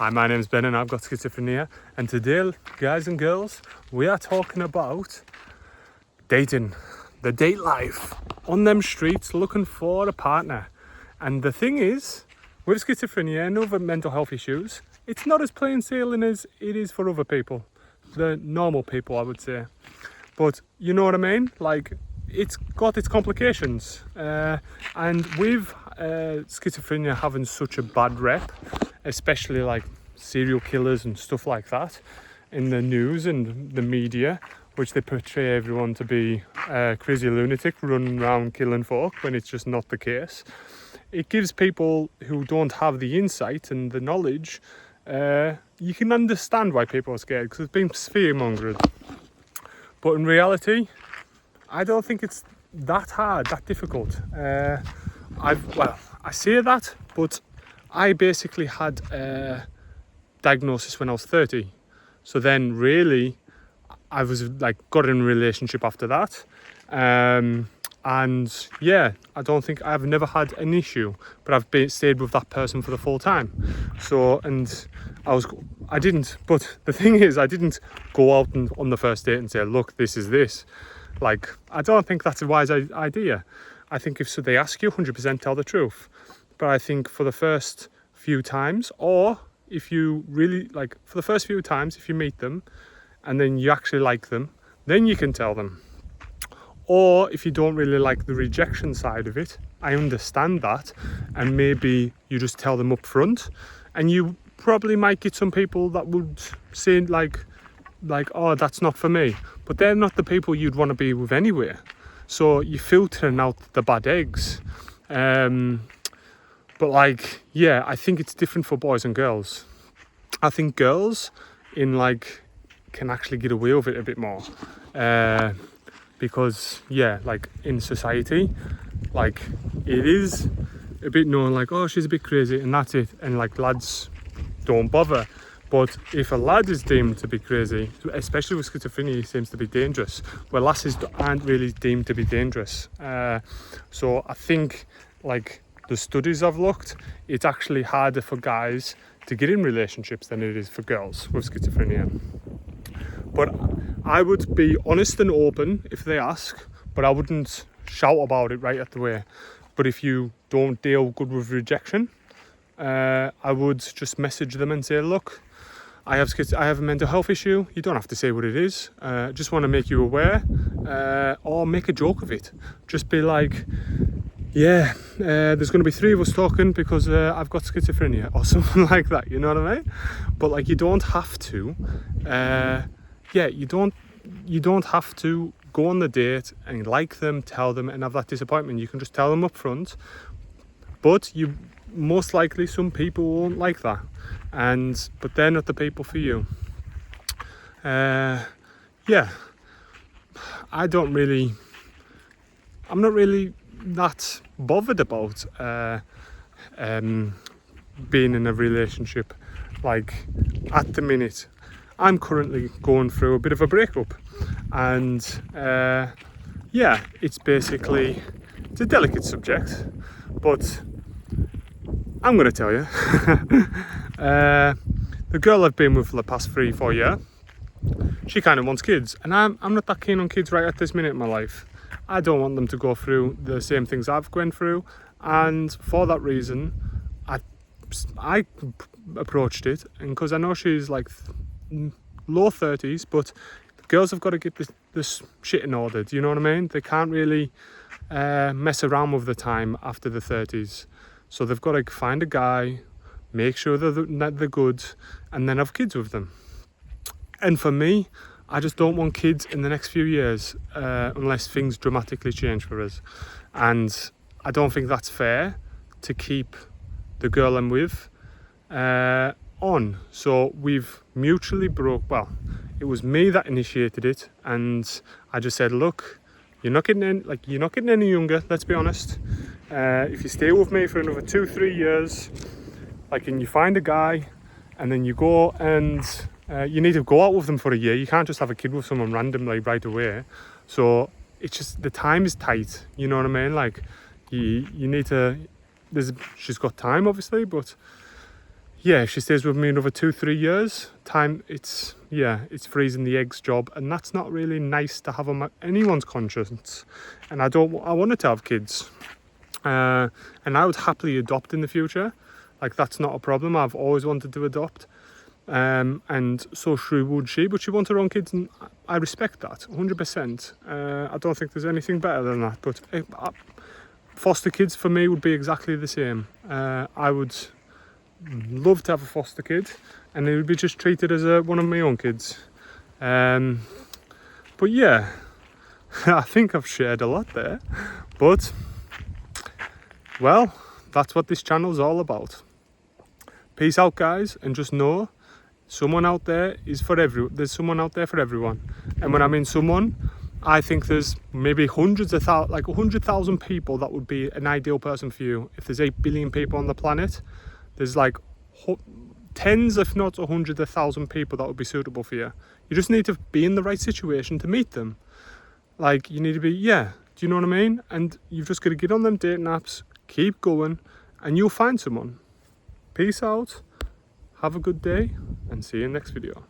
Hi, my name's Ben and I've got schizophrenia, and today, guys and girls, we are talking about dating, the date life, on them streets looking for a partner. And the thing is, with schizophrenia and other mental health issues, it's not as plain sailing as it is for other people, the normal people, I would say. But you know what I mean? Like, it's got its complications, and with schizophrenia having such a bad rep, especially like serial killers and stuff like that in the news and the media, which they portray everyone to be a crazy lunatic running around killing folk when it's just not the case. It gives people who don't have the insight and the knowledge, you can understand why people are scared, because it's been fear-mongering. But in reality, I don't think it's that hard, that difficult. I say that, but I basically had a diagnosis when I was 30. So then really, I was like got in a relationship after that. And yeah, I've never had an issue, but I've stayed with that person for the full time. So, and I didn't, but the thing is, I didn't go out on the first date and say, look, this is this. Like, I don't think that's a wise idea. I think if they ask you, 100% tell the truth. But I think for the first few times, or if you really, like, for the first few times, if you meet them and then you actually like them, then you can tell them. Or if you don't really like the rejection side of it, I understand that, and maybe you just tell them up front, and you probably might get some people that would say like, oh, that's not for me, but they're not the people you'd want to be with anyway. So you're filtering out the bad eggs. But like, yeah, I think it's different for boys and girls. I think girls can actually get away with it a bit more. Because yeah, like in society, like it is a bit known like, oh, she's a bit crazy and that's it. And like lads don't bother. But if a lad is deemed to be crazy, especially with schizophrenia, he seems to be dangerous. Where lasses aren't really deemed to be dangerous. So I think, like the studies I've looked, it's actually harder for guys to get in relationships than it is for girls with schizophrenia. But I would be honest and open if they ask, but I wouldn't shout about it right at the way. But if you don't deal good with rejection, I would just message them and say, look, I have a mental health issue. You don't have to say what it is. Just want to make you aware, or make a joke of it. Just be like, yeah, there's going to be 3 of us talking because I've got schizophrenia or something like that. You know what I mean? But like, you don't have to. You don't have to go on the date and like them, tell them, and have that disappointment. You can just tell them up front. But you most likely, some people won't like that, but they're not the people for you. I'm not really that bothered about being in a relationship. Like, at the minute, I'm currently going through a bit of a breakup, and it's a delicate subject, but I'm going to tell you. The girl I've been with for the past 3-4 years, she kind of wants kids, and I'm not that keen on kids right at this minute in my life. I don't want them to go through the same things I've gone through, and for that reason, I approached it, and because I know she's like low 30s, but girls have got to get this shit in order. Do you know what I mean? They can't really mess around with the time after the 30s. So they've got to find a guy, make sure that they're good, and then have kids with them. And for me, I just don't want kids in the next few years unless things dramatically change for us. And I don't think that's fair to keep the girl I'm with on. So we've mutually it was me that initiated it, and I just said, look, you're not getting any younger, let's be honest. If you stay with me for another 2-3 years, and you find a guy, and then you go and you need to go out with them for a year. You can't just have a kid with someone randomly right away. So it's just, the time is tight, you know what I mean? Like, you need to, she's got time obviously, but yeah, she stays with me another 2-3 years time, it's freezing the eggs job, and that's not really nice to have on anyone's conscience. And I wanted to have kids, and I would happily adopt in the future. Like, that's not a problem. I've always wanted to adopt, and so would she, but she wants her own kids, and I respect that 100%. I don't think there's anything better than that, but foster kids for me would be exactly the same. I would love to have a foster kid, and it would be just treated as one of my own kids. But yeah, I think I've shared a lot there, but well, that's what this channel's all about. Peace out, guys, and just know someone out there is for there's someone out there for everyone. And when I mean someone, I think there's maybe hundreds of thousands, like 100,000 people that would be an ideal person for you. If there's 8 billion people on the planet, there's like tens, if not 100,000 people that would be suitable for you. You just need to be in the right situation to meet them. Like, you need to be, do you know what I mean? And you've just got to get on them dating apps, keep going, and you'll find someone. Peace out, have a good day, and see you in the next video.